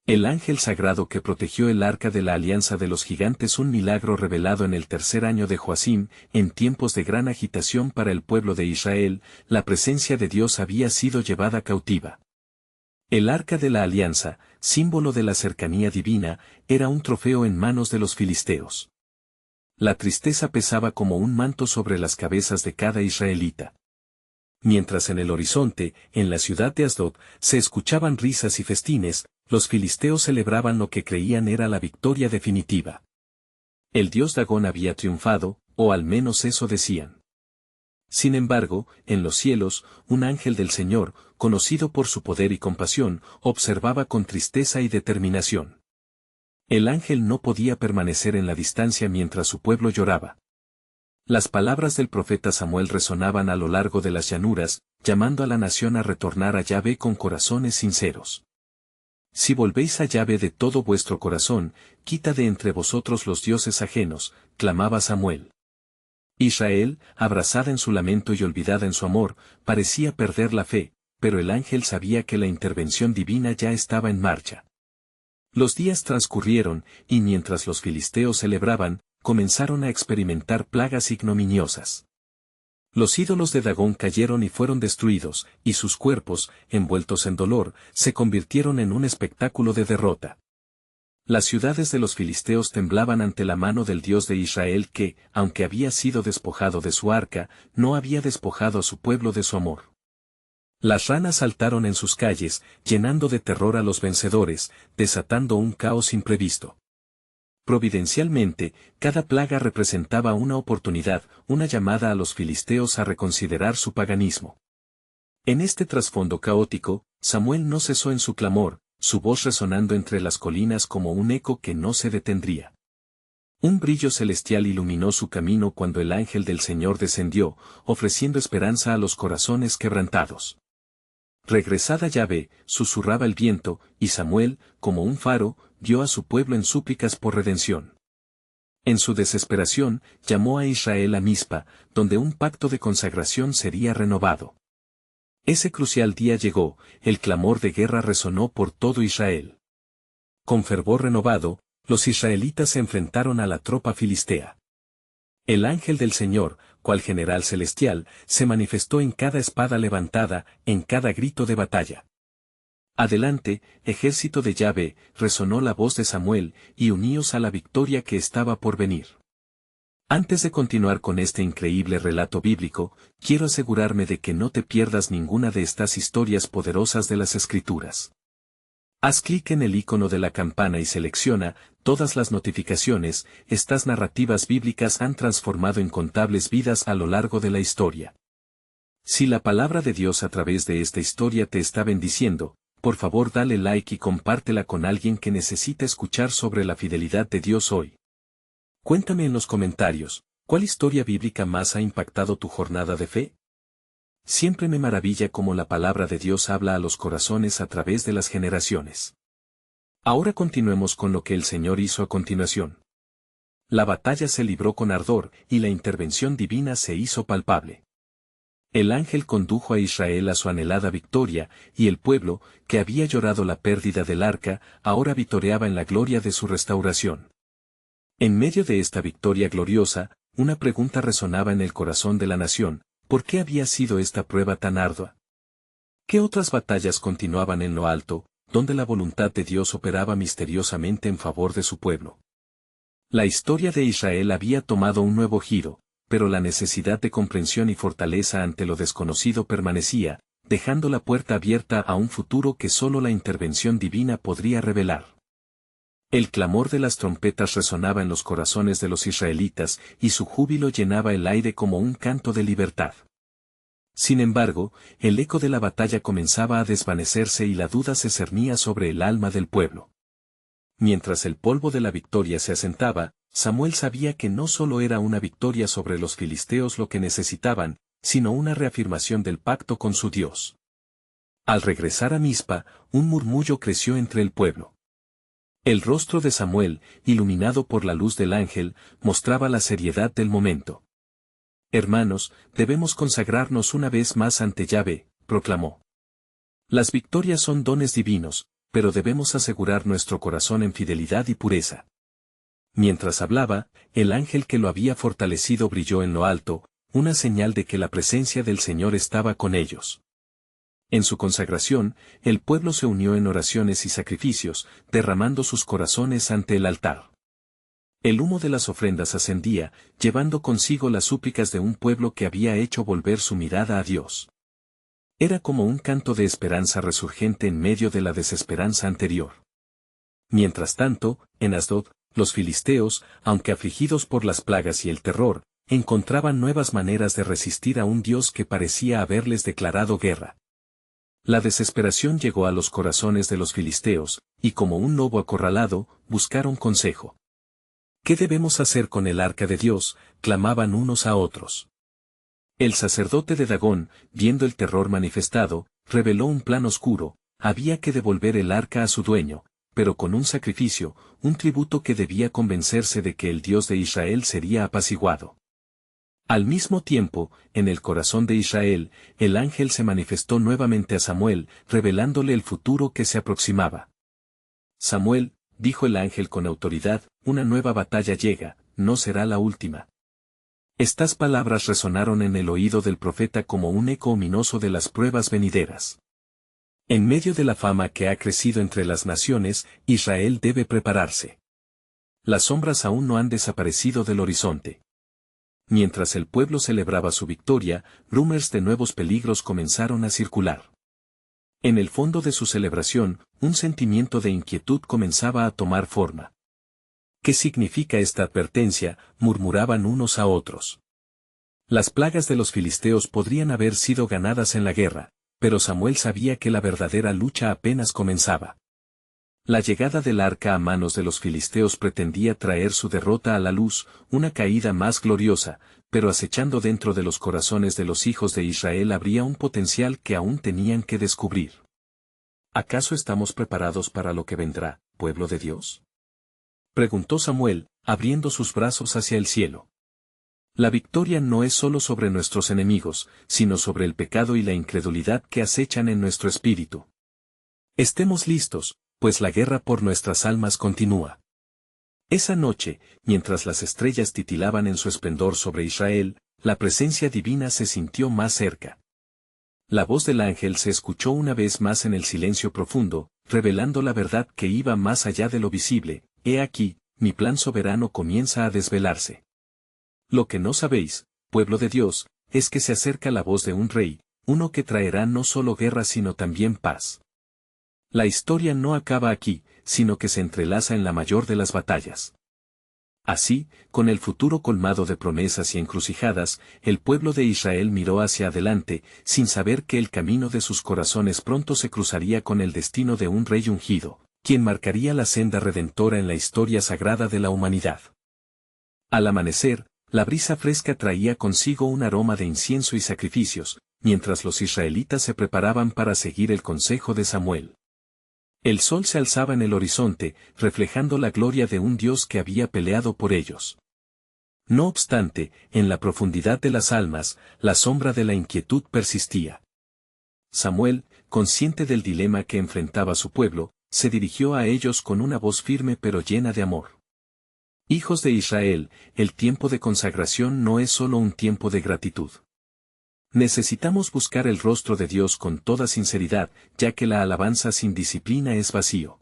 El ángel sagrado que protegió el arca de la alianza de los gigantes, un milagro revelado en el tercer año de Joacim, en tiempos de gran agitación para el pueblo de Israel, la presencia de Dios había sido llevada cautiva. El arca de la alianza, símbolo de la cercanía divina, era un trofeo en manos de los filisteos. La tristeza pesaba como un manto sobre las cabezas de cada israelita. Mientras en el horizonte, en la ciudad de Asdod, se escuchaban risas y festines, los filisteos celebraban lo que creían era la victoria definitiva. El dios Dagón había triunfado, o al menos eso decían. Sin embargo, en los cielos, un ángel del Señor, conocido por su poder y compasión, observaba con tristeza y determinación. El ángel no podía permanecer en la distancia mientras su pueblo lloraba. Las palabras del profeta Samuel resonaban a lo largo de las llanuras, llamando a la nación a retornar a Yahvé con corazones sinceros. Si volvéis a Yahvé de todo vuestro corazón, quita de entre vosotros los dioses ajenos, clamaba Samuel. Israel, abrazada en su lamento y olvidada en su amor, parecía perder la fe, pero el ángel sabía que la intervención divina ya estaba en marcha. Los días transcurrieron, y mientras los filisteos celebraban, comenzaron a experimentar plagas ignominiosas. Los ídolos de Dagón cayeron y fueron destruidos, y sus cuerpos, envueltos en dolor, se convirtieron en un espectáculo de derrota. Las ciudades de los filisteos temblaban ante la mano del Dios de Israel que, aunque había sido despojado de su arca, no había despojado a su pueblo de su amor. Las ranas saltaron en sus calles, llenando de terror a los vencedores, desatando un caos imprevisto. Providencialmente, cada plaga representaba una oportunidad, una llamada a los filisteos a reconsiderar su paganismo. En este trasfondo caótico, Samuel no cesó en su clamor, su voz resonando entre las colinas como un eco que no se detendría. Un brillo celestial iluminó su camino cuando el ángel del Señor descendió, ofreciendo esperanza a los corazones quebrantados. Regresad a Yahvé, susurraba el viento, y Samuel, como un faro, guió a su pueblo en súplicas por redención. En su desesperación, llamó a Israel a Mizpa, donde un pacto de consagración sería renovado. Ese crucial día llegó, el clamor de guerra resonó por todo Israel. Con fervor renovado, los israelitas se enfrentaron a la tropa filistea. El ángel del Señor, cual general celestial, se manifestó en cada espada levantada, en cada grito de batalla. Adelante, ejército de Yahvé, resonó la voz de Samuel, y uníos a la victoria que estaba por venir. Antes de continuar con este increíble relato bíblico, quiero asegurarme de que no te pierdas ninguna de estas historias poderosas de las Escrituras. Haz clic en el icono de la campana y selecciona todas las notificaciones. Estas narrativas bíblicas han transformado incontables vidas a lo largo de la historia. Si la palabra de Dios a través de esta historia te está bendiciendo, por favor dale like y compártela con alguien que necesita escuchar sobre la fidelidad de Dios hoy. Cuéntame en los comentarios, ¿cuál historia bíblica más ha impactado tu jornada de fe? Siempre me maravilla cómo la palabra de Dios habla a los corazones a través de las generaciones. Ahora continuemos con lo que el Señor hizo a continuación. La batalla se libró con ardor, y la intervención divina se hizo palpable. El ángel condujo a Israel a su anhelada victoria, y el pueblo, que había llorado la pérdida del arca, ahora vitoreaba en la gloria de su restauración. En medio de esta victoria gloriosa, una pregunta resonaba en el corazón de la nación: ¿por qué había sido esta prueba tan ardua? ¿Qué otras batallas continuaban en lo alto, donde la voluntad de Dios operaba misteriosamente en favor de su pueblo? La historia de Israel había tomado un nuevo giro, pero la necesidad de comprensión y fortaleza ante lo desconocido permanecía, dejando la puerta abierta a un futuro que solo la intervención divina podría revelar. El clamor de las trompetas resonaba en los corazones de los israelitas, y su júbilo llenaba el aire como un canto de libertad. Sin embargo, el eco de la batalla comenzaba a desvanecerse y la duda se cernía sobre el alma del pueblo. Mientras el polvo de la victoria se asentaba, Samuel sabía que no solo era una victoria sobre los filisteos lo que necesitaban, sino una reafirmación del pacto con su Dios. Al regresar a Mizpa, un murmullo creció entre el pueblo. El rostro de Samuel, iluminado por la luz del ángel, mostraba la seriedad del momento. Hermanos, debemos consagrarnos una vez más ante Yahvé, proclamó. Las victorias son dones divinos, pero debemos asegurar nuestro corazón en fidelidad y pureza. Mientras hablaba, el ángel que lo había fortalecido brilló en lo alto, una señal de que la presencia del Señor estaba con ellos. En su consagración, el pueblo se unió en oraciones y sacrificios, derramando sus corazones ante el altar. El humo de las ofrendas ascendía, llevando consigo las súplicas de un pueblo que había hecho volver su mirada a Dios. Era como un canto de esperanza resurgente en medio de la desesperanza anterior. Mientras tanto, en Asdod, los filisteos, aunque afligidos por las plagas y el terror, encontraban nuevas maneras de resistir a un Dios que parecía haberles declarado guerra. La desesperación llegó a los corazones de los filisteos, y como un lobo acorralado, buscaron consejo. ¿Qué debemos hacer con el arca de Dios?, clamaban unos a otros. El sacerdote de Dagón, viendo el terror manifestado, reveló un plan oscuro: había que devolver el arca a su dueño, pero con un sacrificio, un tributo que debía convencerse de que el Dios de Israel sería apaciguado. Al mismo tiempo, en el corazón de Israel, el ángel se manifestó nuevamente a Samuel, revelándole el futuro que se aproximaba. Samuel, dijo el ángel con autoridad, una nueva batalla llega, no será la última. Estas palabras resonaron en el oído del profeta como un eco ominoso de las pruebas venideras. En medio de la fama que ha crecido entre las naciones, Israel debe prepararse. Las sombras aún no han desaparecido del horizonte. Mientras el pueblo celebraba su victoria, rumores de nuevos peligros comenzaron a circular. En el fondo de su celebración, un sentimiento de inquietud comenzaba a tomar forma. ¿Qué significa esta advertencia?, murmuraban unos a otros. Las plagas de los filisteos podrían haber sido ganadas en la guerra, pero Samuel sabía que la verdadera lucha apenas comenzaba. La llegada del arca a manos de los filisteos pretendía traer su derrota a la luz, una caída más gloriosa, pero acechando dentro de los corazones de los hijos de Israel habría un potencial que aún tenían que descubrir. ¿Acaso estamos preparados para lo que vendrá, pueblo de Dios?, preguntó Samuel, abriendo sus brazos hacia el cielo. La victoria no es solo sobre nuestros enemigos, sino sobre el pecado y la incredulidad que acechan en nuestro espíritu. Estemos listos, pues la guerra por nuestras almas continúa. Esa noche, mientras las estrellas titilaban en su esplendor sobre Israel, la presencia divina se sintió más cerca. La voz del ángel se escuchó una vez más en el silencio profundo, revelando la verdad que iba más allá de lo visible: he aquí, mi plan soberano comienza a desvelarse. Lo que no sabéis, pueblo de Dios, es que se acerca la voz de un rey, uno que traerá no solo guerra sino también paz. La historia no acaba aquí, sino que se entrelaza en la mayor de las batallas. Así, con el futuro colmado de promesas y encrucijadas, el pueblo de Israel miró hacia adelante, sin saber que el camino de sus corazones pronto se cruzaría con el destino de un rey ungido, quien marcaría la senda redentora en la historia sagrada de la humanidad. Al amanecer, la brisa fresca traía consigo un aroma de incienso y sacrificios, mientras los israelitas se preparaban para seguir el consejo de Samuel. El sol se alzaba en el horizonte, reflejando la gloria de un Dios que había peleado por ellos. No obstante, en la profundidad de las almas, la sombra de la inquietud persistía. Samuel, consciente del dilema que enfrentaba su pueblo, se dirigió a ellos con una voz firme pero llena de amor. Hijos de Israel, el tiempo de consagración no es solo un tiempo de gratitud. Necesitamos buscar el rostro de Dios con toda sinceridad, ya que la alabanza sin disciplina es vacío.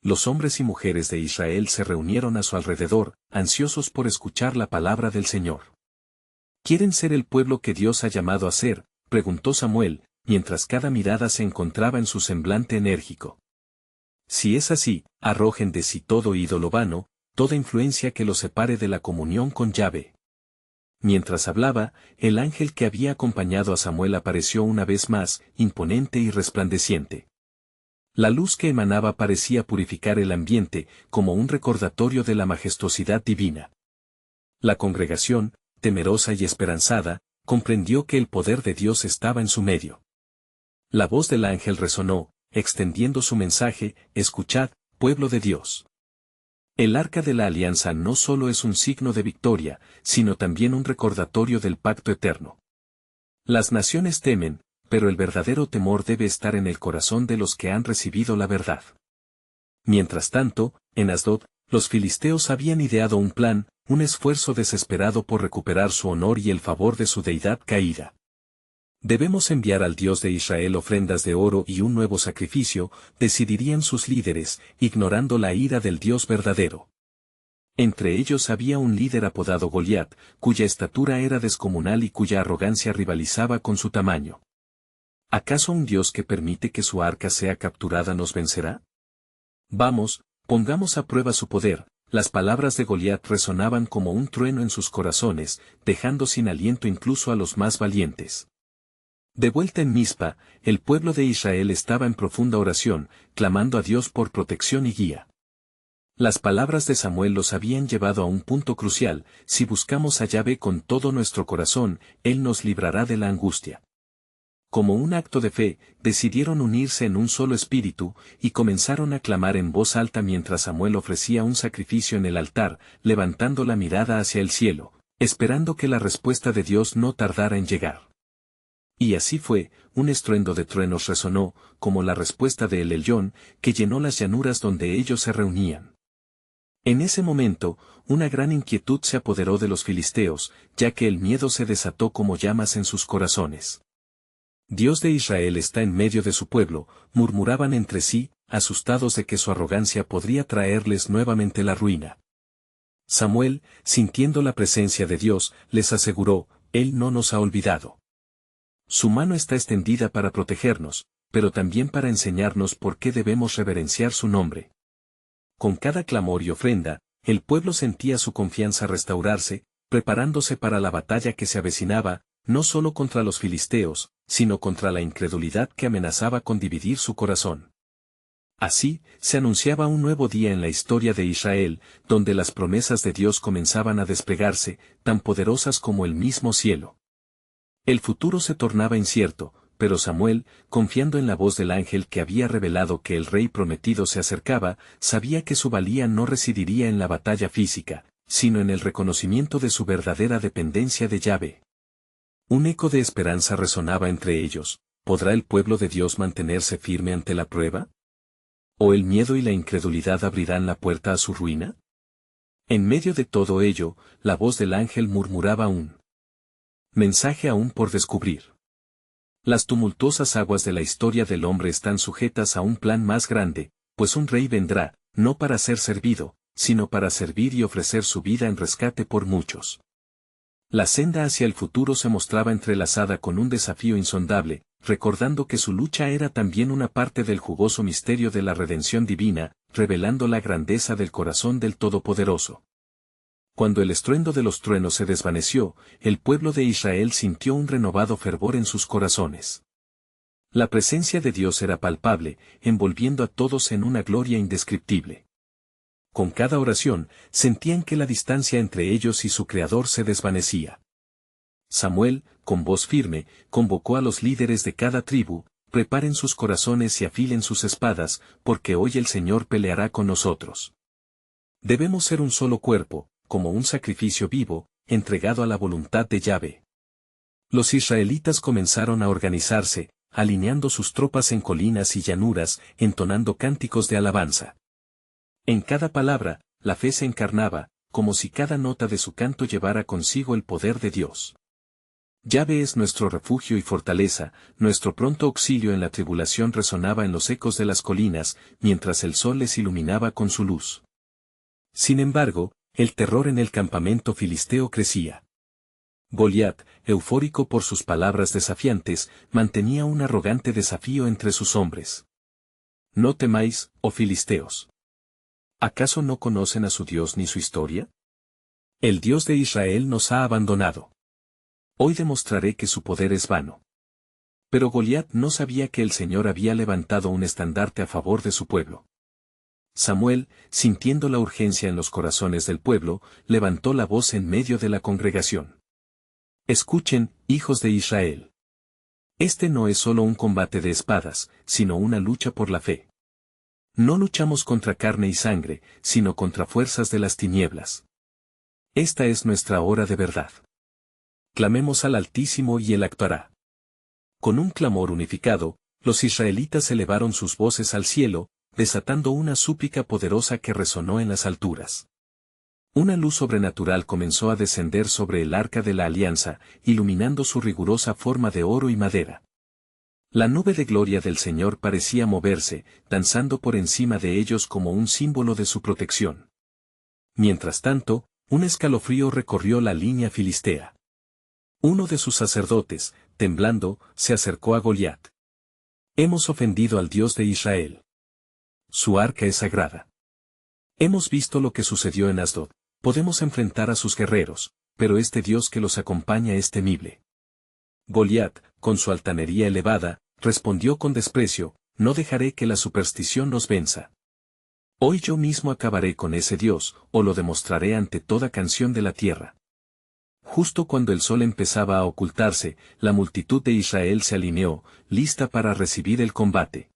Los hombres y mujeres de Israel se reunieron a su alrededor, ansiosos por escuchar la palabra del Señor. ¿Quieren ser el pueblo que Dios ha llamado a ser?, preguntó Samuel, mientras cada mirada se encontraba en su semblante enérgico. Si es así, arrojen de sí todo ídolo vano, toda influencia que los separe de la comunión con Yahvé. Mientras hablaba, el ángel que había acompañado a Samuel apareció una vez más, imponente y resplandeciente. La luz que emanaba parecía purificar el ambiente, como un recordatorio de la majestuosidad divina. La congregación, temerosa y esperanzada, comprendió que el poder de Dios estaba en su medio. La voz del ángel resonó, extendiendo su mensaje: escuchad, pueblo de Dios. El arca de la alianza no solo es un signo de victoria, sino también un recordatorio del pacto eterno. Las naciones temen, pero el verdadero temor debe estar en el corazón de los que han recibido la verdad. Mientras tanto, en Asdod, los filisteos habían ideado un plan, un esfuerzo desesperado por recuperar su honor y el favor de su deidad caída. Debemos enviar al Dios de Israel ofrendas de oro y un nuevo sacrificio, decidirían sus líderes, ignorando la ira del Dios verdadero. Entre ellos había un líder apodado Goliat, cuya estatura era descomunal y cuya arrogancia rivalizaba con su tamaño. ¿Acaso un Dios que permite que su arca sea capturada nos vencerá? Vamos, pongamos a prueba su poder. Las palabras de Goliat resonaban como un trueno en sus corazones, dejando sin aliento incluso a los más valientes. De vuelta en Mizpa, el pueblo de Israel estaba en profunda oración, clamando a Dios por protección y guía. Las palabras de Samuel los habían llevado a un punto crucial: si buscamos a Yahvé con todo nuestro corazón, Él nos librará de la angustia. Como un acto de fe, decidieron unirse en un solo espíritu, y comenzaron a clamar en voz alta mientras Samuel ofrecía un sacrificio en el altar, levantando la mirada hacia el cielo, esperando que la respuesta de Dios no tardara en llegar. Y así fue, un estruendo de truenos resonó, como la respuesta de El Elyon, que llenó las llanuras donde ellos se reunían. En ese momento, una gran inquietud se apoderó de los filisteos, ya que el miedo se desató como llamas en sus corazones. Dios de Israel está en medio de su pueblo, murmuraban entre sí, asustados de que su arrogancia podría traerles nuevamente la ruina. Samuel, sintiendo la presencia de Dios, les aseguró: Él no nos ha olvidado. Su mano está extendida para protegernos, pero también para enseñarnos por qué debemos reverenciar su nombre. Con cada clamor y ofrenda, el pueblo sentía su confianza restaurarse, preparándose para la batalla que se avecinaba, no solo contra los filisteos, sino contra la incredulidad que amenazaba con dividir su corazón. Así, se anunciaba un nuevo día en la historia de Israel, donde las promesas de Dios comenzaban a desplegarse, tan poderosas como el mismo cielo. El futuro se tornaba incierto, pero Samuel, confiando en la voz del ángel que había revelado que el rey prometido se acercaba, sabía que su valía no residiría en la batalla física, sino en el reconocimiento de su verdadera dependencia de Yahvé. Un eco de esperanza resonaba entre ellos: ¿podrá el pueblo de Dios mantenerse firme ante la prueba? ¿O el miedo y la incredulidad abrirán la puerta a su ruina? En medio de todo ello, la voz del ángel murmuraba un mensaje aún por descubrir. Las tumultuosas aguas de la historia del hombre están sujetas a un plan más grande, pues un rey vendrá, no para ser servido, sino para servir y ofrecer su vida en rescate por muchos. La senda hacia el futuro se mostraba entrelazada con un desafío insondable, recordando que su lucha era también una parte del jugoso misterio de la redención divina, revelando la grandeza del corazón del Todopoderoso. Cuando el estruendo de los truenos se desvaneció, el pueblo de Israel sintió un renovado fervor en sus corazones. La presencia de Dios era palpable, envolviendo a todos en una gloria indescriptible. Con cada oración, sentían que la distancia entre ellos y su Creador se desvanecía. Samuel, con voz firme, convocó a los líderes de cada tribu: preparen sus corazones y afilen sus espadas, porque hoy el Señor peleará con nosotros. Debemos ser un solo cuerpo, como un sacrificio vivo, entregado a la voluntad de Yahvé. Los israelitas comenzaron a organizarse, alineando sus tropas en colinas y llanuras, entonando cánticos de alabanza. En cada palabra, la fe se encarnaba, como si cada nota de su canto llevara consigo el poder de Dios. Yahvé es nuestro refugio y fortaleza, nuestro pronto auxilio en la tribulación resonaba en los ecos de las colinas, mientras el sol les iluminaba con su luz. Sin embargo, el terror en el campamento filisteo crecía. Goliat, eufórico por sus palabras desafiantes, mantenía un arrogante desafío entre sus hombres. No temáis, oh filisteos. ¿Acaso no conocen a su Dios ni su historia? El Dios de Israel nos ha abandonado. Hoy demostraré que su poder es vano. Pero Goliat no sabía que el Señor había levantado un estandarte a favor de su pueblo. Samuel, sintiendo la urgencia en los corazones del pueblo, levantó la voz en medio de la congregación. Escuchen, hijos de Israel. Este no es solo un combate de espadas, sino una lucha por la fe. No luchamos contra carne y sangre, sino contra fuerzas de las tinieblas. Esta es nuestra hora de verdad. Clamemos al Altísimo y Él actuará. Con un clamor unificado, los israelitas elevaron sus voces al cielo, desatando una súplica poderosa que resonó en las alturas. Una luz sobrenatural comenzó a descender sobre el arca de la alianza, iluminando su rigurosa forma de oro y madera. La nube de gloria del Señor parecía moverse, danzando por encima de ellos como un símbolo de su protección. Mientras tanto, un escalofrío recorrió la línea filistea. Uno de sus sacerdotes, temblando, se acercó a Goliat. Hemos ofendido al Dios de Israel. Su arca es sagrada. Hemos visto lo que sucedió en Asdod. Podemos enfrentar a sus guerreros, pero este Dios que los acompaña es temible. Goliat, con su altanería elevada, respondió con desprecio: no dejaré que la superstición nos venza. Hoy yo mismo acabaré con ese Dios, o lo demostraré ante toda canción de la tierra. Justo cuando el sol empezaba a ocultarse, la multitud de Israel se alineó, lista para recibir el combate.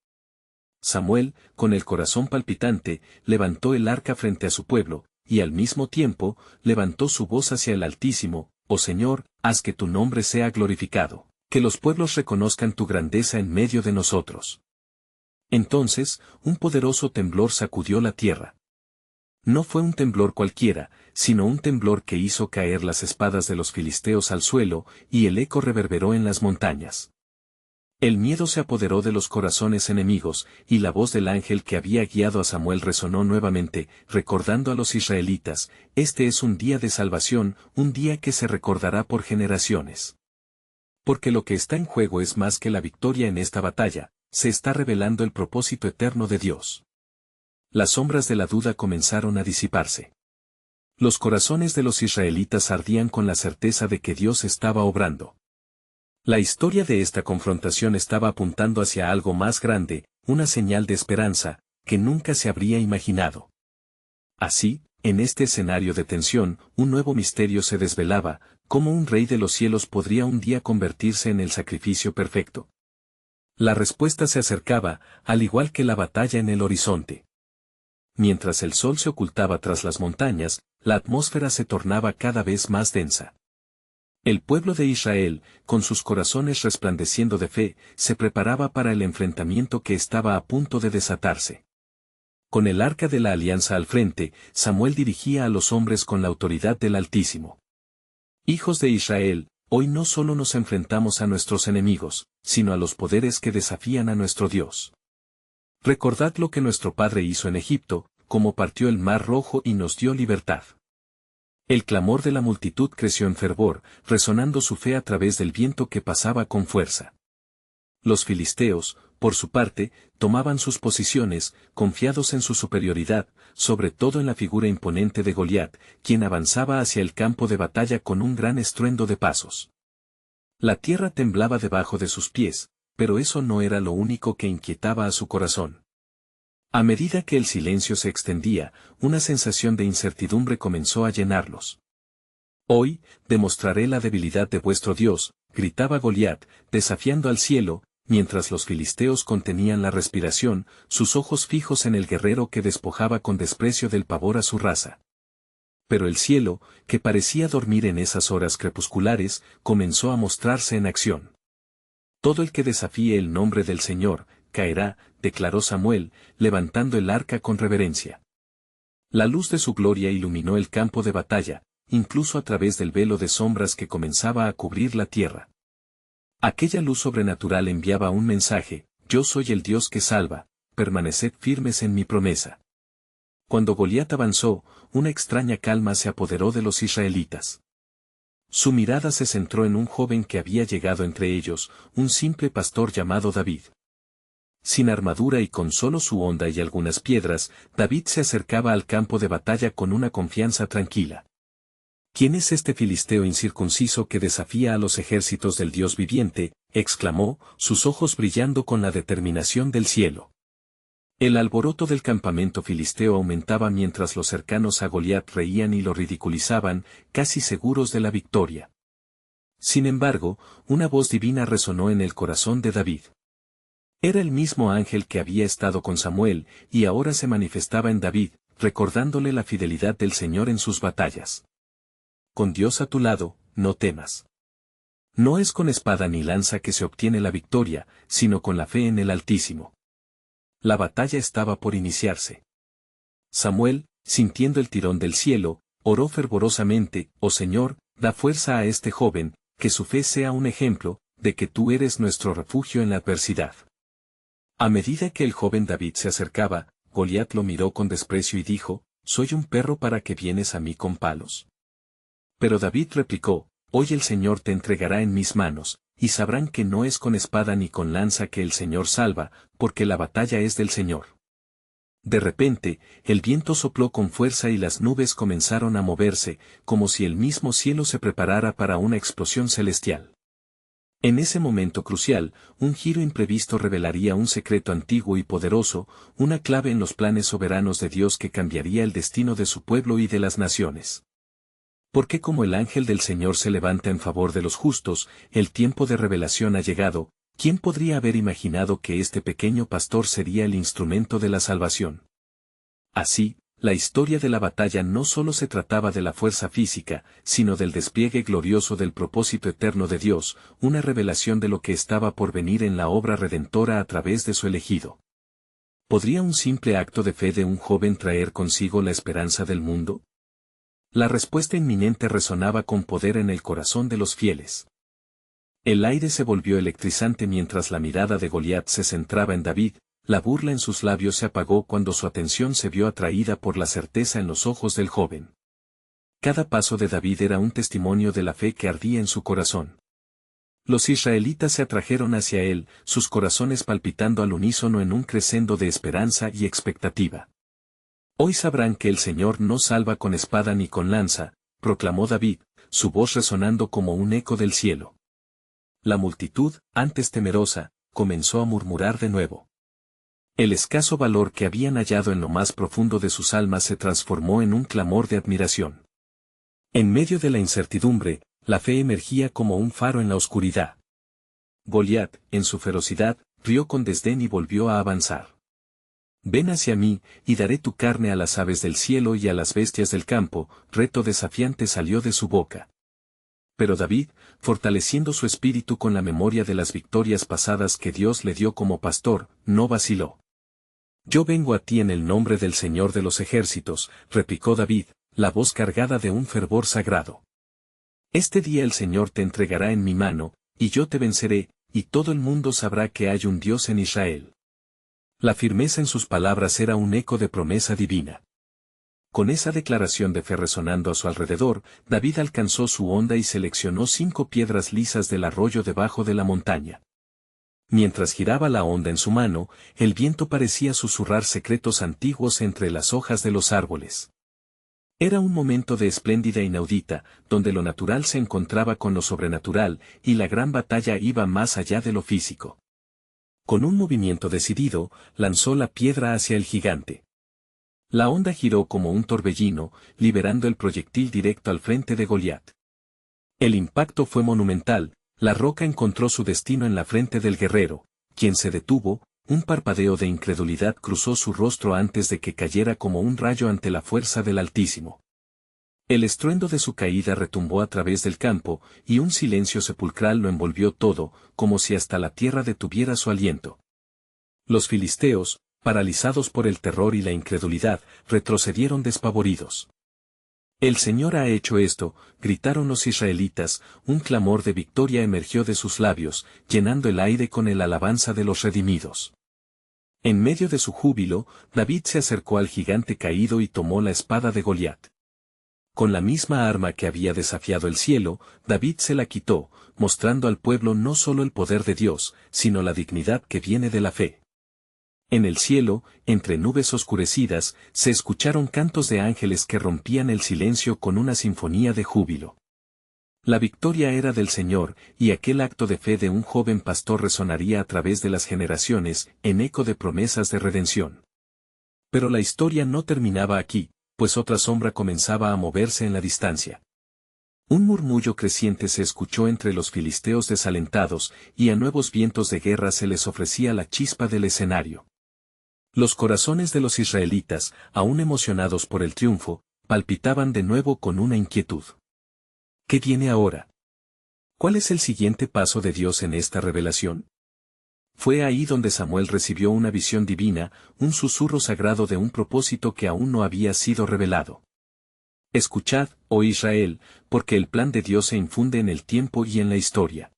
Samuel, con el corazón palpitante, levantó el arca frente a su pueblo, y al mismo tiempo, levantó su voz hacia el Altísimo: oh Señor, haz que tu nombre sea glorificado, que los pueblos reconozcan tu grandeza en medio de nosotros. Entonces, un poderoso temblor sacudió la tierra. No fue un temblor cualquiera, sino un temblor que hizo caer las espadas de los filisteos al suelo, y el eco reverberó en las montañas. El miedo se apoderó de los corazones enemigos, y la voz del ángel que había guiado a Samuel resonó nuevamente, recordando a los israelitas: este es un día de salvación, un día que se recordará por generaciones. Porque lo que está en juego es más que la victoria en esta batalla, se está revelando el propósito eterno de Dios. Las sombras de la duda comenzaron a disiparse. Los corazones de los israelitas ardían con la certeza de que Dios estaba obrando. La historia de esta confrontación estaba apuntando hacia algo más grande, una señal de esperanza, que nunca se habría imaginado. Así, en este escenario de tensión, un nuevo misterio se desvelaba: ¿cómo un rey de los cielos podría un día convertirse en el sacrificio perfecto? La respuesta se acercaba, al igual que la batalla en el horizonte. Mientras el sol se ocultaba tras las montañas, la atmósfera se tornaba cada vez más densa. El pueblo de Israel, con sus corazones resplandeciendo de fe, se preparaba para el enfrentamiento que estaba a punto de desatarse. Con el arca de la alianza al frente, Samuel dirigía a los hombres con la autoridad del Altísimo. Hijos de Israel, hoy no solo nos enfrentamos a nuestros enemigos, sino a los poderes que desafían a nuestro Dios. Recordad lo que nuestro Padre hizo en Egipto, cómo partió el mar rojo y nos dio libertad. El clamor de la multitud creció en fervor, resonando su fe a través del viento que pasaba con fuerza. Los filisteos, por su parte, tomaban sus posiciones, confiados en su superioridad, sobre todo en la figura imponente de Goliat, quien avanzaba hacia el campo de batalla con un gran estruendo de pasos. La tierra temblaba debajo de sus pies, pero eso no era lo único que inquietaba a su corazón. A medida que el silencio se extendía, una sensación de incertidumbre comenzó a llenarlos. Hoy, demostraré la debilidad de vuestro Dios, gritaba Goliat, desafiando al cielo, mientras los filisteos contenían la respiración, sus ojos fijos en el guerrero que despojaba con desprecio del pavor a su raza. Pero el cielo, que parecía dormir en esas horas crepusculares, comenzó a mostrarse en acción. Todo el que desafíe el nombre del Señor, caerá, declaró Samuel, levantando el arca con reverencia. La luz de su gloria iluminó el campo de batalla, incluso a través del velo de sombras que comenzaba a cubrir la tierra. Aquella luz sobrenatural enviaba un mensaje: yo soy el Dios que salva, permaneced firmes en mi promesa. Cuando Goliat avanzó, una extraña calma se apoderó de los israelitas. Su mirada se centró en un joven que había llegado entre ellos, un simple pastor llamado David. Sin armadura y con solo su honda y algunas piedras, David se acercaba al campo de batalla con una confianza tranquila. ¿Quién es este filisteo incircunciso que desafía a los ejércitos del Dios viviente?, exclamó, sus ojos brillando con la determinación del cielo. El alboroto del campamento filisteo aumentaba mientras los cercanos a Goliat reían y lo ridiculizaban, casi seguros de la victoria. Sin embargo, una voz divina resonó en el corazón de David. Era el mismo ángel que había estado con Samuel, y ahora se manifestaba en David, recordándole la fidelidad del Señor en sus batallas. Con Dios a tu lado, no temas. No es con espada ni lanza que se obtiene la victoria, sino con la fe en el Altísimo. La batalla estaba por iniciarse. Samuel, sintiendo el tirón del cielo, oró fervorosamente: «Oh Señor, da fuerza a este joven, que su fe sea un ejemplo, de que tú eres nuestro refugio en la adversidad». A medida que el joven David se acercaba, Goliat lo miró con desprecio y dijo: «¿Soy un perro para que vienes a mí con palos?». Pero David replicó: «Hoy el Señor te entregará en mis manos, y sabrán que no es con espada ni con lanza que el Señor salva, porque la batalla es del Señor». De repente, el viento sopló con fuerza y las nubes comenzaron a moverse, como si el mismo cielo se preparara para una explosión celestial. En ese momento crucial, un giro imprevisto revelaría un secreto antiguo y poderoso, una clave en los planes soberanos de Dios que cambiaría el destino de su pueblo y de las naciones. Porque como el ángel del Señor se levanta en favor de los justos, el tiempo de revelación ha llegado. ¿Quién podría haber imaginado que este pequeño pastor sería el instrumento de la salvación? Así, la historia de la batalla no solo se trataba de la fuerza física, sino del despliegue glorioso del propósito eterno de Dios, una revelación de lo que estaba por venir en la obra redentora a través de su elegido. ¿Podría un simple acto de fe de un joven traer consigo la esperanza del mundo? La respuesta inminente resonaba con poder en el corazón de los fieles. El aire se volvió electrizante mientras la mirada de Goliat se centraba en David. La burla en sus labios se apagó cuando su atención se vio atraída por la certeza en los ojos del joven. Cada paso de David era un testimonio de la fe que ardía en su corazón. Los israelitas se atrajeron hacia él, sus corazones palpitando al unísono en un crescendo de esperanza y expectativa. «Hoy sabrán que el Señor no salva con espada ni con lanza», proclamó David, su voz resonando como un eco del cielo. La multitud, antes temerosa, comenzó a murmurar de nuevo. El escaso valor que habían hallado en lo más profundo de sus almas se transformó en un clamor de admiración. En medio de la incertidumbre, la fe emergía como un faro en la oscuridad. Goliat, en su ferocidad, rió con desdén y volvió a avanzar. «Ven hacia mí, y daré tu carne a las aves del cielo y a las bestias del campo», reto desafiante salió de su boca. Pero David, fortaleciendo su espíritu con la memoria de las victorias pasadas que Dios le dio como pastor, no vaciló. «Yo vengo a ti en el nombre del Señor de los ejércitos», replicó David, la voz cargada de un fervor sagrado. «Este día el Señor te entregará en mi mano, y yo te venceré, y todo el mundo sabrá que hay un Dios en Israel». La firmeza en sus palabras era un eco de promesa divina. Con esa declaración de fe resonando a su alrededor, David alcanzó su honda y seleccionó 5 piedras lisas del arroyo debajo de la montaña. Mientras giraba la honda en su mano, el viento parecía susurrar secretos antiguos entre las hojas de los árboles. Era un momento de espléndida inaudita, donde lo natural se encontraba con lo sobrenatural, y la gran batalla iba más allá de lo físico. Con un movimiento decidido, lanzó la piedra hacia el gigante. La honda giró como un torbellino, liberando el proyectil directo al frente de Goliat. El impacto fue monumental. La roca encontró su destino en la frente del guerrero, quien se detuvo. Un parpadeo de incredulidad cruzó su rostro antes de que cayera como un rayo ante la fuerza del Altísimo. El estruendo de su caída retumbó a través del campo, y un silencio sepulcral lo envolvió todo, como si hasta la tierra detuviera su aliento. Los filisteos, paralizados por el terror y la incredulidad, retrocedieron despavoridos. «El Señor ha hecho esto», gritaron los israelitas. Un clamor de victoria emergió de sus labios, llenando el aire con el alabanza de los redimidos. En medio de su júbilo, David se acercó al gigante caído y tomó la espada de Goliat. Con la misma arma que había desafiado el cielo, David se la quitó, mostrando al pueblo no solo el poder de Dios, sino la dignidad que viene de la fe. En el cielo, entre nubes oscurecidas, se escucharon cantos de ángeles que rompían el silencio con una sinfonía de júbilo. La victoria era del Señor, y aquel acto de fe de un joven pastor resonaría a través de las generaciones, en eco de promesas de redención. Pero la historia no terminaba aquí, pues otra sombra comenzaba a moverse en la distancia. Un murmullo creciente se escuchó entre los filisteos desalentados, y a nuevos vientos de guerra se les ofrecía la chispa del escenario. Los corazones de los israelitas, aún emocionados por el triunfo, palpitaban de nuevo con una inquietud. ¿Qué viene ahora? ¿Cuál es el siguiente paso de Dios en esta revelación? Fue ahí donde Samuel recibió una visión divina, un susurro sagrado de un propósito que aún no había sido revelado. Escuchad, oh Israel, porque el plan de Dios se infunde en el tiempo y en la historia.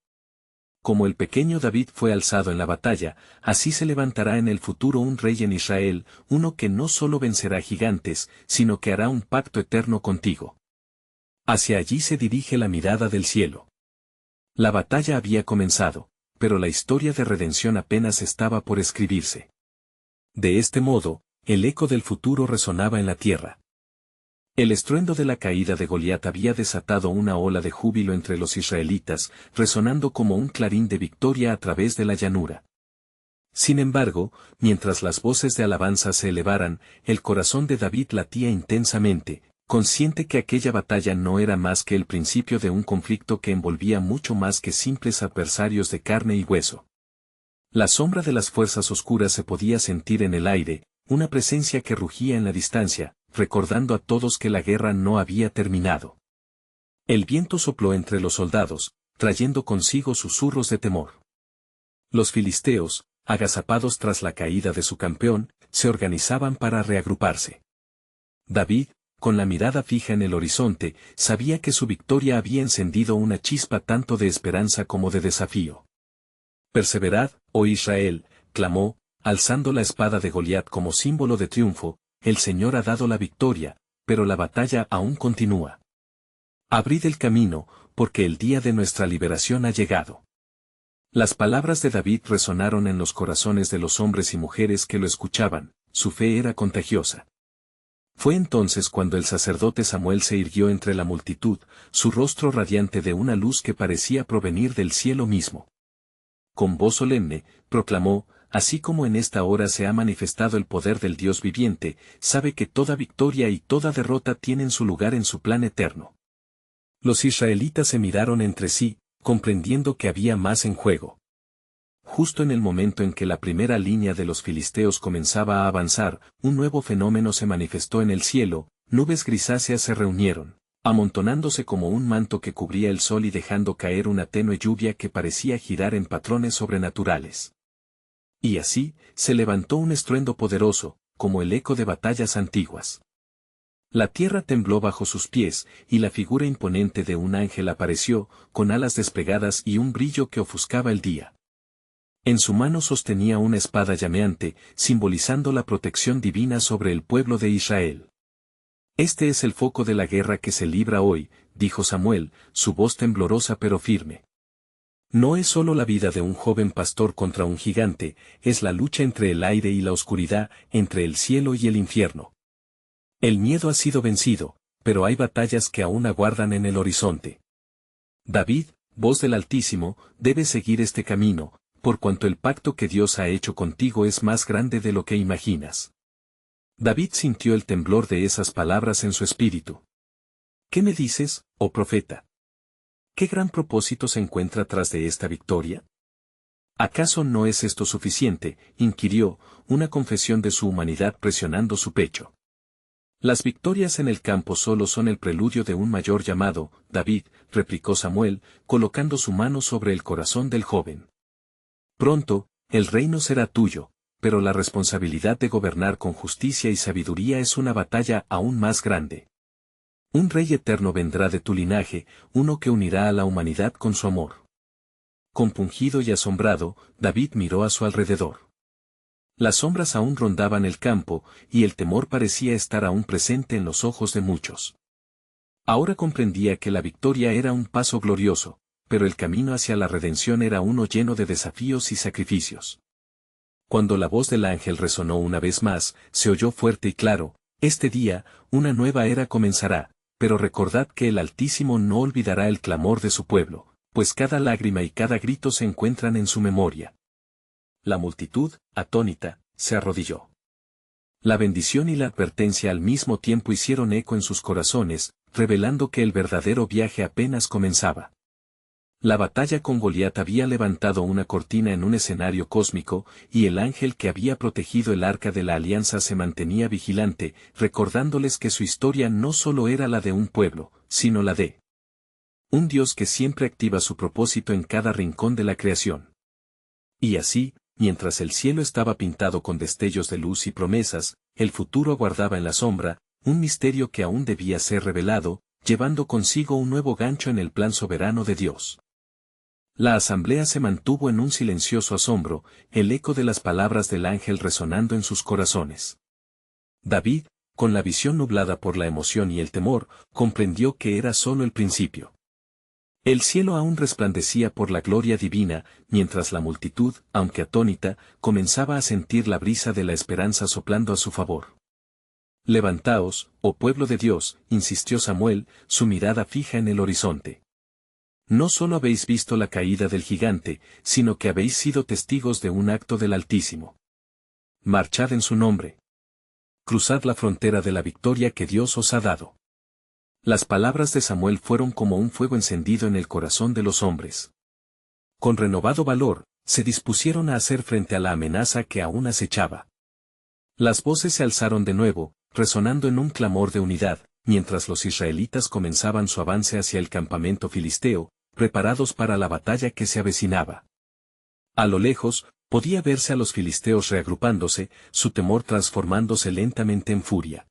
Como el pequeño David fue alzado en la batalla, así se levantará en el futuro un rey en Israel, uno que no solo vencerá gigantes, sino que hará un pacto eterno contigo. Hacia allí se dirige la mirada del cielo. La batalla había comenzado, pero la historia de redención apenas estaba por escribirse. De este modo, el eco del futuro resonaba en la tierra. El estruendo de la caída de Goliat había desatado una ola de júbilo entre los israelitas, resonando como un clarín de victoria a través de la llanura. Sin embargo, mientras las voces de alabanza se elevaran, el corazón de David latía intensamente, consciente que aquella batalla no era más que el principio de un conflicto que envolvía mucho más que simples adversarios de carne y hueso. La sombra de las fuerzas oscuras se podía sentir en el aire, una presencia que rugía en la distancia, recordando a todos que la guerra no había terminado. El viento sopló entre los soldados, trayendo consigo susurros de temor. Los filisteos, agazapados tras la caída de su campeón, se organizaban para reagruparse. David, con la mirada fija en el horizonte, sabía que su victoria había encendido una chispa tanto de esperanza como de desafío. «Perseverad, oh Israel», clamó, alzando la espada de Goliat como símbolo de triunfo, «el Señor ha dado la victoria, pero la batalla aún continúa. Abrid el camino, porque el día de nuestra liberación ha llegado». Las palabras de David resonaron en los corazones de los hombres y mujeres que lo escuchaban, su fe era contagiosa. Fue entonces cuando el sacerdote Samuel se irguió entre la multitud, su rostro radiante de una luz que parecía provenir del cielo mismo. Con voz solemne, proclamó, «Así como en esta hora se ha manifestado el poder del Dios viviente, sabe que toda victoria y toda derrota tienen su lugar en su plan eterno». Los israelitas se miraron entre sí, comprendiendo que había más en juego. Justo en el momento en que la primera línea de los filisteos comenzaba a avanzar, un nuevo fenómeno se manifestó en el cielo, nubes grisáceas se reunieron, amontonándose como un manto que cubría el sol y dejando caer una tenue lluvia que parecía girar en patrones sobrenaturales. Y así, se levantó un estruendo poderoso, como el eco de batallas antiguas. La tierra tembló bajo sus pies, y la figura imponente de un ángel apareció, con alas desplegadas y un brillo que ofuscaba el día. En su mano sostenía una espada llameante, simbolizando la protección divina sobre el pueblo de Israel. «Este es el foco de la guerra que se libra hoy», dijo Samuel, su voz temblorosa pero firme. «No es solo la vida de un joven pastor contra un gigante, es la lucha entre el aire y la oscuridad, entre el cielo y el infierno. El miedo ha sido vencido, pero hay batallas que aún aguardan en el horizonte. David, voz del Altísimo, debe seguir este camino, por cuanto el pacto que Dios ha hecho contigo es más grande de lo que imaginas». David sintió el temblor de esas palabras en su espíritu. «¿Qué me dices, oh profeta? ¿Qué gran propósito se encuentra tras de esta victoria? ¿Acaso no es esto suficiente?», inquirió, una confesión de su humanidad presionando su pecho. «Las victorias en el campo solo son el preludio de un mayor llamado, David», replicó Samuel, colocando su mano sobre el corazón del joven. «Pronto, el reino será tuyo, pero la responsabilidad de gobernar con justicia y sabiduría es una batalla aún más grande. Un rey eterno vendrá de tu linaje, uno que unirá a la humanidad con su amor». Compungido y asombrado, David miró a su alrededor. Las sombras aún rondaban el campo, y el temor parecía estar aún presente en los ojos de muchos. Ahora comprendía que la victoria era un paso glorioso, pero el camino hacia la redención era uno lleno de desafíos y sacrificios. Cuando la voz del ángel resonó una vez más, se oyó fuerte y claro: «Este día, una nueva era comenzará, pero recordad que el Altísimo no olvidará el clamor de su pueblo, pues cada lágrima y cada grito se encuentran en su memoria». La multitud, atónita, se arrodilló. La bendición y la advertencia al mismo tiempo hicieron eco en sus corazones, revelando que el verdadero viaje apenas comenzaba. La batalla con Goliat había levantado una cortina en un escenario cósmico, y el ángel que había protegido el arca de la alianza se mantenía vigilante, recordándoles que su historia no solo era la de un pueblo, sino la de Un Dios que siempre activa su propósito en cada rincón de la creación. Y así, mientras el cielo estaba pintado con destellos de luz y promesas, el futuro aguardaba en la sombra, un misterio que aún debía ser revelado, llevando consigo un nuevo gancho en el plan soberano de Dios. La asamblea se mantuvo en un silencioso asombro, el eco de las palabras del ángel resonando en sus corazones. David, con la visión nublada por la emoción y el temor, comprendió que era solo el principio. El cielo aún resplandecía por la gloria divina, mientras la multitud, aunque atónita, comenzaba a sentir la brisa de la esperanza soplando a su favor. Levantaos, oh pueblo de Dios, insistió Samuel, su mirada fija en el horizonte. No solo habéis visto la caída del gigante, sino que habéis sido testigos de un acto del Altísimo. Marchad en su nombre. Cruzad la frontera de la victoria que Dios os ha dado. Las palabras de Samuel fueron como un fuego encendido en el corazón de los hombres. Con renovado valor, se dispusieron a hacer frente a la amenaza que aún acechaba. Las voces se alzaron de nuevo, resonando en un clamor de unidad, mientras los israelitas comenzaban su avance hacia el campamento filisteo, preparados para la batalla que se avecinaba. A lo lejos, podía verse a los filisteos reagrupándose, su temor transformándose lentamente en furia.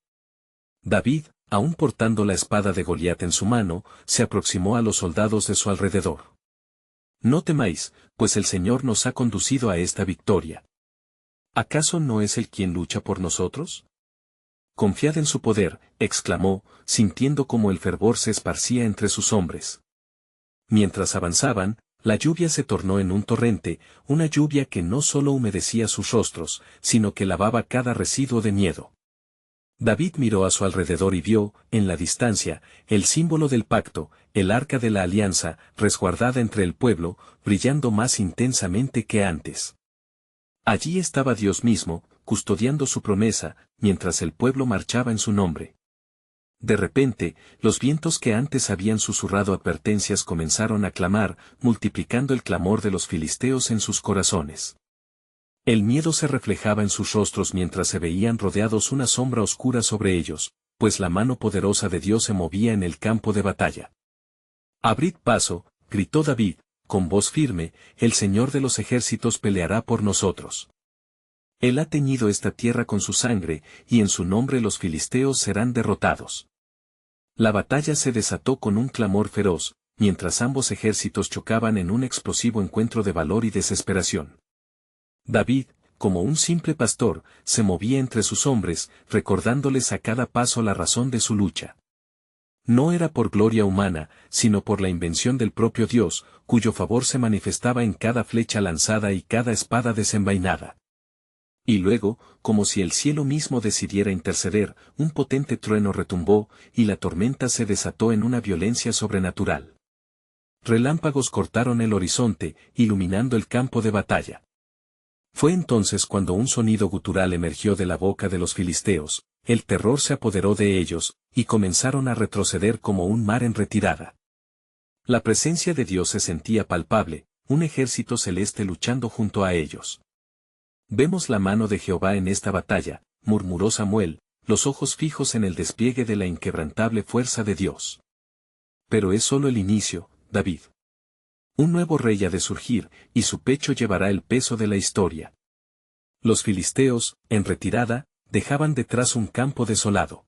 David, aún portando la espada de Goliat en su mano, se aproximó a los soldados de su alrededor. No temáis, pues el Señor nos ha conducido a esta victoria. ¿Acaso no es Él quien lucha por nosotros? Confiad en su poder, exclamó, sintiendo como el fervor se esparcía entre sus hombres. Mientras avanzaban, la lluvia se tornó en un torrente, una lluvia que no solo humedecía sus rostros, sino que lavaba cada residuo de miedo. David miró a su alrededor y vio, en la distancia, el símbolo del pacto, el arca de la alianza, resguardada entre el pueblo, brillando más intensamente que antes. Allí estaba Dios mismo, custodiando su promesa, mientras el pueblo marchaba en su nombre. De repente, los vientos que antes habían susurrado advertencias comenzaron a clamar, multiplicando el clamor de los filisteos en sus corazones. El miedo se reflejaba en sus rostros mientras se veían rodeados una sombra oscura sobre ellos, pues la mano poderosa de Dios se movía en el campo de batalla. «Abrid paso», gritó David, con voz firme, «el Señor de los ejércitos peleará por nosotros. Él ha teñido esta tierra con su sangre, y en su nombre los filisteos serán derrotados». La batalla se desató con un clamor feroz, mientras ambos ejércitos chocaban en un explosivo encuentro de valor y desesperación. David, como un simple pastor, se movía entre sus hombres, recordándoles a cada paso la razón de su lucha. No era por gloria humana, sino por la invención del propio Dios, cuyo favor se manifestaba en cada flecha lanzada y cada espada desenvainada. Y luego, como si el cielo mismo decidiera interceder, un potente trueno retumbó, y la tormenta se desató en una violencia sobrenatural. Relámpagos cortaron el horizonte, iluminando el campo de batalla. Fue entonces cuando un sonido gutural emergió de la boca de los filisteos, el terror se apoderó de ellos, y comenzaron a retroceder como un mar en retirada. La presencia de Dios se sentía palpable, un ejército celeste luchando junto a ellos. «Vemos la mano de Jehová en esta batalla», murmuró Samuel, los ojos fijos en el despliegue de la inquebrantable fuerza de Dios. «Pero es solo el inicio, David. Un nuevo rey ha de surgir, y su pecho llevará el peso de la historia». Los filisteos, en retirada, dejaban detrás un campo desolado.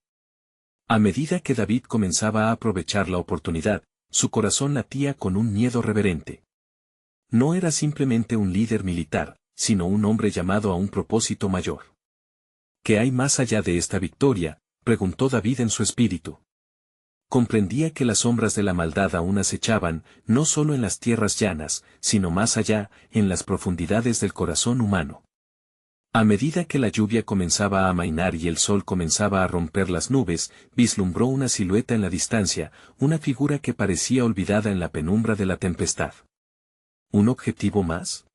A medida que David comenzaba a aprovechar la oportunidad, su corazón latía con un miedo reverente. No era simplemente un líder militar, sino un hombre llamado a un propósito mayor. ¿Qué hay más allá de esta victoria?, preguntó David en su espíritu. Comprendía que las sombras de la maldad aún acechaban, no solo en las tierras llanas, sino más allá, en las profundidades del corazón humano. A medida que la lluvia comenzaba a amainar y el sol comenzaba a romper las nubes, vislumbró una silueta en la distancia, una figura que parecía olvidada en la penumbra de la tempestad. ¿Un objetivo más?,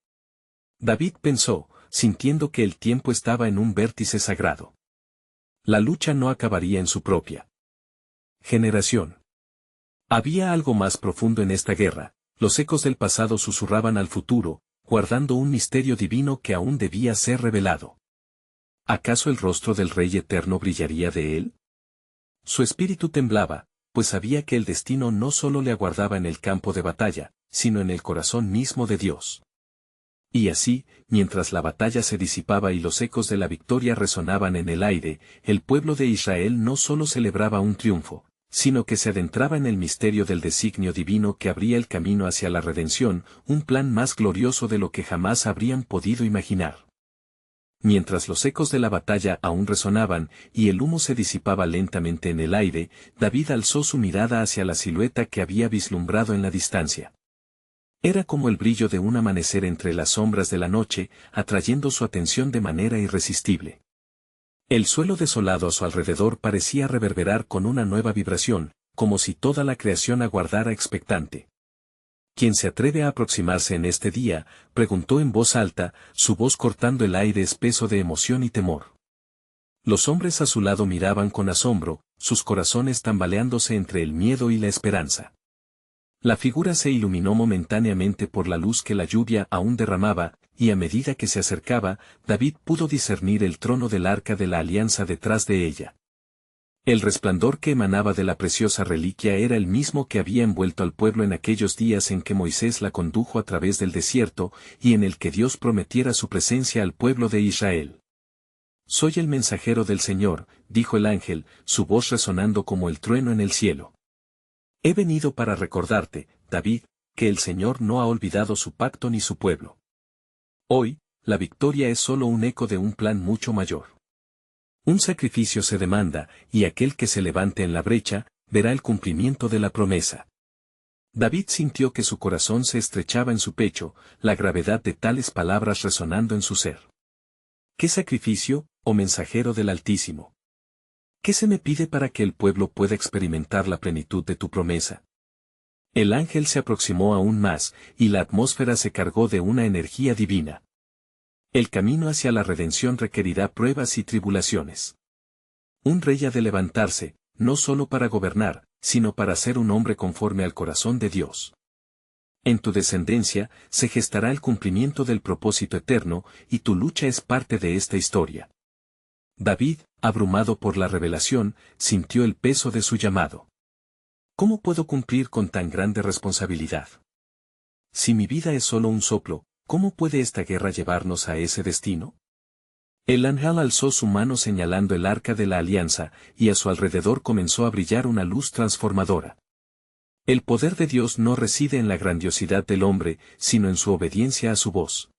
David pensó, sintiendo que el tiempo estaba en un vértice sagrado. La lucha no acabaría en su propia generación. Había algo más profundo en esta guerra, los ecos del pasado susurraban al futuro, guardando un misterio divino que aún debía ser revelado. ¿Acaso el rostro del Rey Eterno brillaría de él? Su espíritu temblaba, pues sabía que el destino no solo le aguardaba en el campo de batalla, sino en el corazón mismo de Dios. Y así, mientras la batalla se disipaba y los ecos de la victoria resonaban en el aire, el pueblo de Israel no solo celebraba un triunfo, sino que se adentraba en el misterio del designio divino que abría el camino hacia la redención, un plan más glorioso de lo que jamás habrían podido imaginar. Mientras los ecos de la batalla aún resonaban, y el humo se disipaba lentamente en el aire, David alzó su mirada hacia la silueta que había vislumbrado en la distancia. Era como el brillo de un amanecer entre las sombras de la noche, atrayendo su atención de manera irresistible. El suelo desolado a su alrededor parecía reverberar con una nueva vibración, como si toda la creación aguardara expectante. ¿Quién se atreve a aproximarse en este día?, preguntó en voz alta, su voz cortando el aire espeso de emoción y temor. Los hombres a su lado miraban con asombro, sus corazones tambaleándose entre el miedo y la esperanza. La figura se iluminó momentáneamente por la luz que la lluvia aún derramaba, y a medida que se acercaba, David pudo discernir el trono del arca de la alianza detrás de ella. El resplandor que emanaba de la preciosa reliquia era el mismo que había envuelto al pueblo en aquellos días en que Moisés la condujo a través del desierto, y en el que Dios prometiera su presencia al pueblo de Israel. «Soy el mensajero del Señor», dijo el ángel, su voz resonando como el trueno en el cielo. «He venido para recordarte, David, que el Señor no ha olvidado su pacto ni su pueblo. Hoy, la victoria es solo un eco de un plan mucho mayor. Un sacrificio se demanda, y aquel que se levante en la brecha, verá el cumplimiento de la promesa». David sintió que su corazón se estrechaba en su pecho, la gravedad de tales palabras resonando en su ser. «¿Qué sacrificio, oh mensajero del Altísimo? ¿Qué se me pide para que el pueblo pueda experimentar la plenitud de tu promesa?» El ángel se aproximó aún más, y la atmósfera se cargó de una energía divina. El camino hacia la redención requerirá pruebas y tribulaciones. Un rey ha de levantarse, no solo para gobernar, sino para ser un hombre conforme al corazón de Dios. En tu descendencia se gestará el cumplimiento del propósito eterno, y tu lucha es parte de esta historia. David, abrumado por la revelación, sintió el peso de su llamado. ¿Cómo puedo cumplir con tan grande responsabilidad? Si mi vida es solo un soplo, ¿cómo puede esta guerra llevarnos a ese destino? El ángel alzó su mano señalando el arca de la alianza, y a su alrededor comenzó a brillar una luz transformadora. El poder de Dios no reside en la grandiosidad del hombre, sino en su obediencia a su voz.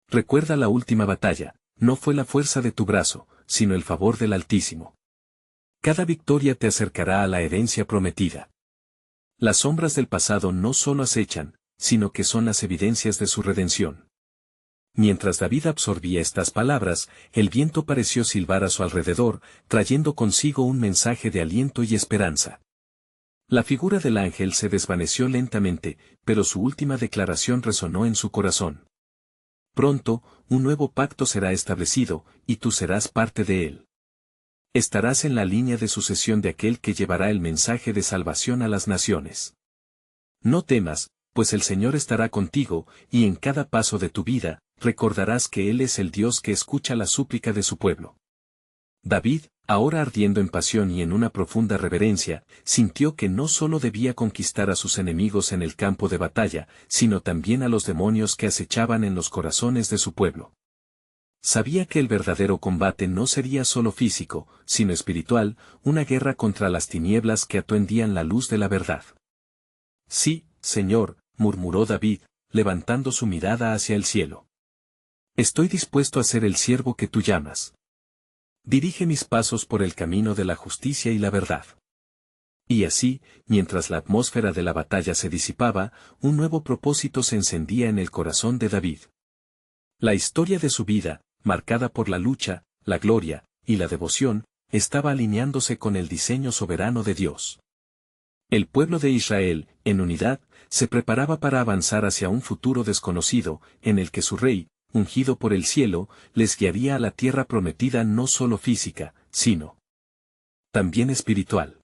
Recuerda la última batalla, no fue la fuerza de tu brazo, sino el favor del Altísimo. Cada victoria te acercará a la herencia prometida. Las sombras del pasado no solo acechan, sino que son las evidencias de su redención. Mientras David absorbía estas palabras, el viento pareció silbar a su alrededor, trayendo consigo un mensaje de aliento y esperanza. La figura del ángel se desvaneció lentamente, pero su última declaración resonó en su corazón. Pronto, un nuevo pacto será establecido, y tú serás parte de él. Estarás en la línea de sucesión de aquel que llevará el mensaje de salvación a las naciones. No temas, pues el Señor estará contigo, y en cada paso de tu vida, recordarás que Él es el Dios que escucha la súplica de su pueblo. David, ahora ardiendo en pasión y en una profunda reverencia, sintió que no solo debía conquistar a sus enemigos en el campo de batalla, sino también a los demonios que acechaban en los corazones de su pueblo. Sabía que el verdadero combate no sería solo físico, sino espiritual, una guerra contra las tinieblas que atuendían la luz de la verdad. «Sí, Señor», murmuró David, levantando su mirada hacia el cielo. «Estoy dispuesto a ser el siervo que tú llamas. Dirige mis pasos por el camino de la justicia y la verdad». Y así, mientras la atmósfera de la batalla se disipaba, un nuevo propósito se encendía en el corazón de David. La historia de su vida, marcada por la lucha, la gloria, y la devoción, estaba alineándose con el diseño soberano de Dios. El pueblo de Israel, en unidad, se preparaba para avanzar hacia un futuro desconocido, en el que su rey, ungido por el cielo, les guiaría a la tierra prometida no solo física, sino también espiritual.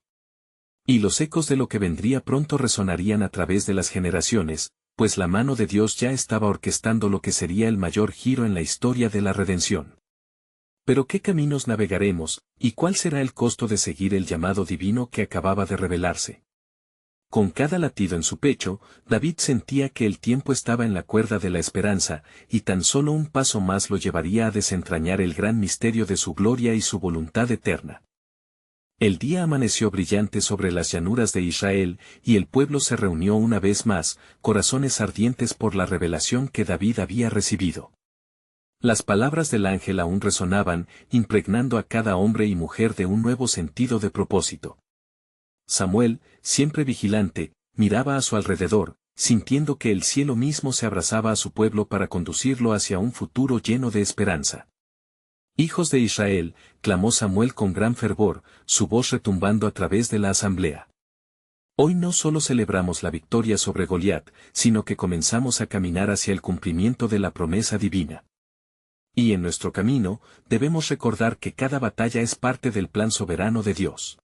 Y los ecos de lo que vendría pronto resonarían a través de las generaciones, pues la mano de Dios ya estaba orquestando lo que sería el mayor giro en la historia de la redención. Pero ¿qué caminos navegaremos, y cuál será el costo de seguir el llamado divino que acababa de revelarse? Con cada latido en su pecho, David sentía que el tiempo estaba en la cuerda de la esperanza, y tan solo un paso más lo llevaría a desentrañar el gran misterio de su gloria y su voluntad eterna. El día amaneció brillante sobre las llanuras de Israel, y el pueblo se reunió una vez más, corazones ardientes por la revelación que David había recibido. Las palabras del ángel aún resonaban, impregnando a cada hombre y mujer de un nuevo sentido de propósito. Samuel, siempre vigilante, miraba a su alrededor, sintiendo que el cielo mismo se abrazaba a su pueblo para conducirlo hacia un futuro lleno de esperanza. Hijos de Israel, clamó Samuel con gran fervor, su voz retumbando a través de la asamblea. Hoy no solo celebramos la victoria sobre Goliat, sino que comenzamos a caminar hacia el cumplimiento de la promesa divina. Y en nuestro camino, debemos recordar que cada batalla es parte del plan soberano de Dios.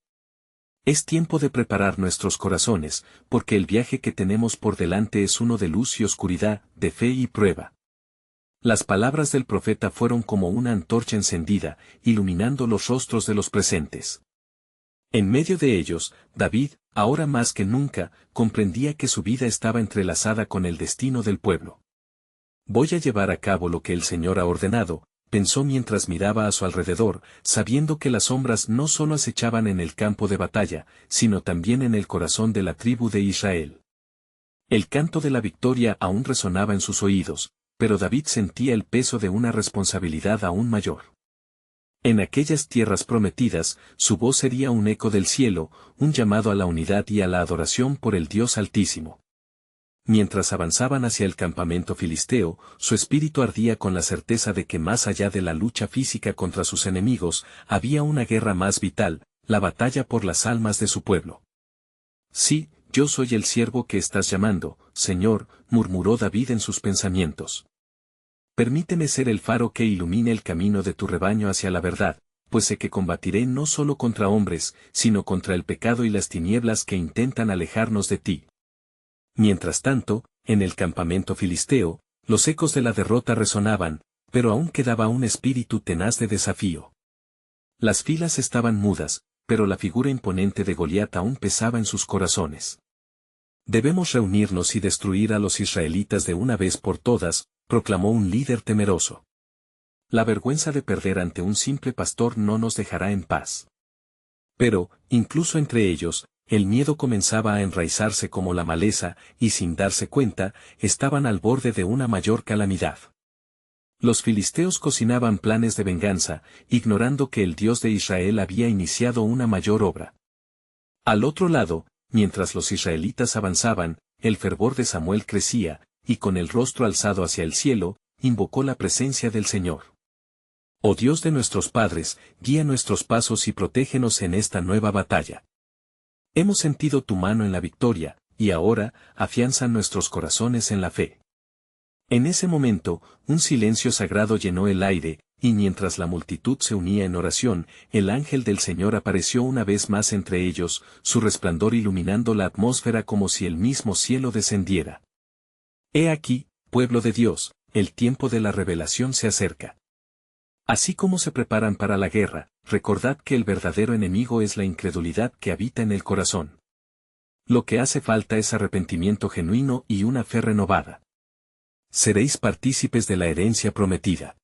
Es tiempo de preparar nuestros corazones, porque el viaje que tenemos por delante es uno de luz y oscuridad, de fe y prueba. Las palabras del profeta fueron como una antorcha encendida, iluminando los rostros de los presentes. En medio de ellos, David, ahora más que nunca, comprendía que su vida estaba entrelazada con el destino del pueblo. Voy a llevar a cabo lo que el Señor ha ordenado, pensó mientras miraba a su alrededor, sabiendo que las sombras no solo acechaban en el campo de batalla, sino también en el corazón de la tribu de Israel. El canto de la victoria aún resonaba en sus oídos, pero David sentía el peso de una responsabilidad aún mayor. En aquellas tierras prometidas, su voz sería un eco del cielo, un llamado a la unidad y a la adoración por el Dios Altísimo. Mientras avanzaban hacia el campamento filisteo, su espíritu ardía con la certeza de que más allá de la lucha física contra sus enemigos, había una guerra más vital, la batalla por las almas de su pueblo. Sí, yo soy el siervo que estás llamando, Señor, murmuró David en sus pensamientos. Permíteme ser el faro que ilumine el camino de tu rebaño hacia la verdad, pues sé que combatiré no solo contra hombres, sino contra el pecado y las tinieblas que intentan alejarnos de ti. Mientras tanto, en el campamento filisteo, los ecos de la derrota resonaban, pero aún quedaba un espíritu tenaz de desafío. Las filas estaban mudas, pero la figura imponente de Goliat aún pesaba en sus corazones. Debemos reunirnos y destruir a los israelitas de una vez por todas, proclamó un líder temeroso. La vergüenza de perder ante un simple pastor no nos dejará en paz. Pero, incluso entre ellos, el miedo comenzaba a enraizarse como la maleza, y sin darse cuenta, estaban al borde de una mayor calamidad. Los filisteos cocinaban planes de venganza, ignorando que el Dios de Israel había iniciado una mayor obra. Al otro lado, mientras los israelitas avanzaban, el fervor de Samuel crecía, y con el rostro alzado hacia el cielo, invocó la presencia del Señor. Oh Dios de nuestros padres, guía nuestros pasos y protégenos en esta nueva batalla. Hemos sentido tu mano en la victoria, y ahora, afianza nuestros corazones en la fe. En ese momento, un silencio sagrado llenó el aire, y mientras la multitud se unía en oración, el ángel del Señor apareció una vez más entre ellos, su resplandor iluminando la atmósfera como si el mismo cielo descendiera. He aquí, pueblo de Dios, el tiempo de la revelación se acerca. Así como se preparan para la guerra, recordad que el verdadero enemigo es la incredulidad que habita en el corazón. Lo que hace falta es arrepentimiento genuino y una fe renovada. Seréis partícipes de la herencia prometida.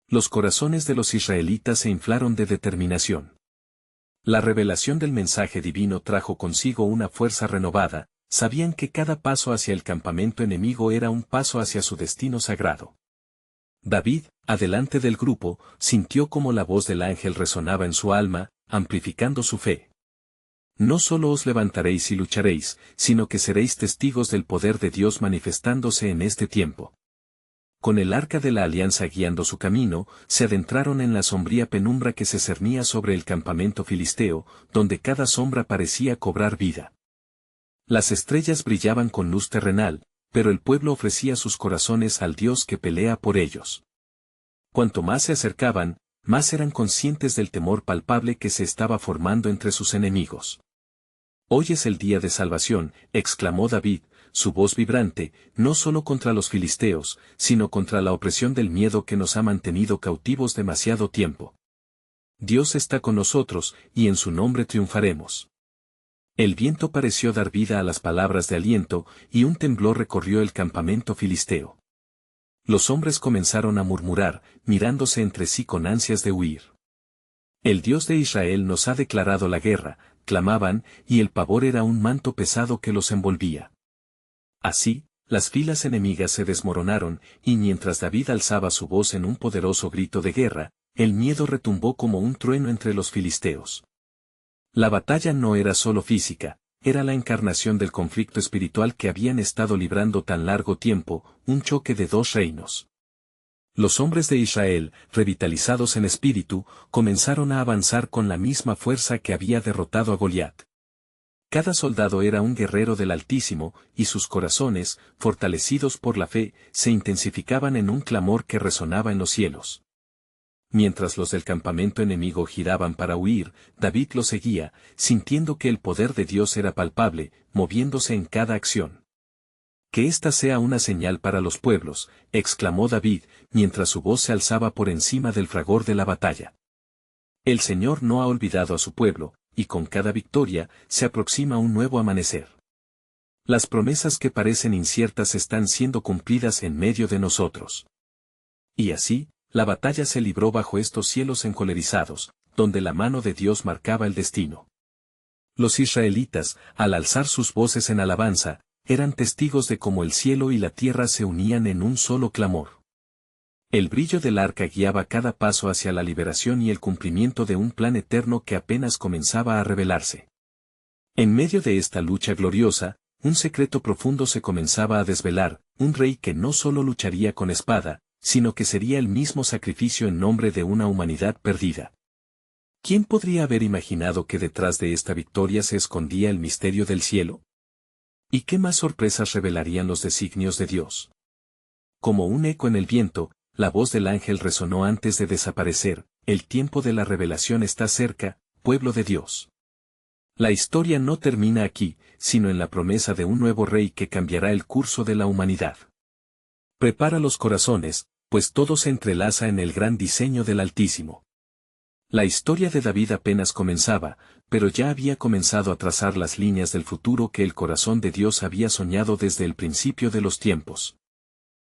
Los corazones de los israelitas se inflaron de determinación. La revelación del mensaje divino trajo consigo una fuerza renovada, sabían que cada paso hacia el campamento enemigo era un paso hacia su destino sagrado. David, adelante del grupo, sintió como la voz del ángel resonaba en su alma, amplificando su fe. No solo os levantaréis y lucharéis, sino que seréis testigos del poder de Dios manifestándose en este tiempo. Con el arca de la alianza guiando su camino, se adentraron en la sombría penumbra que se cernía sobre el campamento filisteo, donde cada sombra parecía cobrar vida. Las estrellas brillaban con luz terrenal, pero el pueblo ofrecía sus corazones al Dios que pelea por ellos. Cuanto más se acercaban, más eran conscientes del temor palpable que se estaba formando entre sus enemigos. Hoy es el día de salvación, exclamó David, su voz vibrante, no solo contra los filisteos, sino contra la opresión del miedo que nos ha mantenido cautivos demasiado tiempo. Dios está con nosotros, y en su nombre triunfaremos. El viento pareció dar vida a las palabras de aliento, y un temblor recorrió el campamento filisteo. Los hombres comenzaron a murmurar, mirándose entre sí con ansias de huir. El Dios de Israel nos ha declarado la guerra, clamaban, y el pavor era un manto pesado que los envolvía. Así, las filas enemigas se desmoronaron, y mientras David alzaba su voz en un poderoso grito de guerra, el miedo retumbó como un trueno entre los filisteos. La batalla no era solo física, era la encarnación del conflicto espiritual que habían estado librando tan largo tiempo, un choque de dos reinos. Los hombres de Israel, revitalizados en espíritu, comenzaron a avanzar con la misma fuerza que había derrotado a Goliat. Cada soldado era un guerrero del Altísimo, y sus corazones, fortalecidos por la fe, se intensificaban en un clamor que resonaba en los cielos. Mientras los del campamento enemigo giraban para huir, David los seguía, sintiendo que el poder de Dios era palpable, moviéndose en cada acción. Que esta sea una señal para los pueblos, exclamó David, mientras su voz se alzaba por encima del fragor de la batalla. El Señor no ha olvidado a su pueblo, y con cada victoria, se aproxima un nuevo amanecer. Las promesas que parecen inciertas están siendo cumplidas en medio de nosotros. Y así, la batalla se libró bajo estos cielos encolerizados, donde la mano de Dios marcaba el destino. Los israelitas, al alzar sus voces en alabanza, eran testigos de cómo el cielo y la tierra se unían en un solo clamor. El brillo del arca guiaba cada paso hacia la liberación y el cumplimiento de un plan eterno que apenas comenzaba a revelarse. En medio de esta lucha gloriosa, un secreto profundo se comenzaba a desvelar, un rey que no solo lucharía con espada, sino que sería el mismo sacrificio en nombre de una humanidad perdida. ¿Quién podría haber imaginado que detrás de esta victoria se escondía el misterio del cielo? ¿Y qué más sorpresas revelarían los designios de Dios? Como un eco en el viento, la voz del ángel resonó antes de desaparecer: el tiempo de la revelación está cerca, pueblo de Dios. La historia no termina aquí, sino en la promesa de un nuevo rey que cambiará el curso de la humanidad. Prepara los corazones, pues todo se entrelaza en el gran diseño del Altísimo. La historia de David apenas comenzaba, pero ya había comenzado a trazar las líneas del futuro que el corazón de Dios había soñado desde el principio de los tiempos.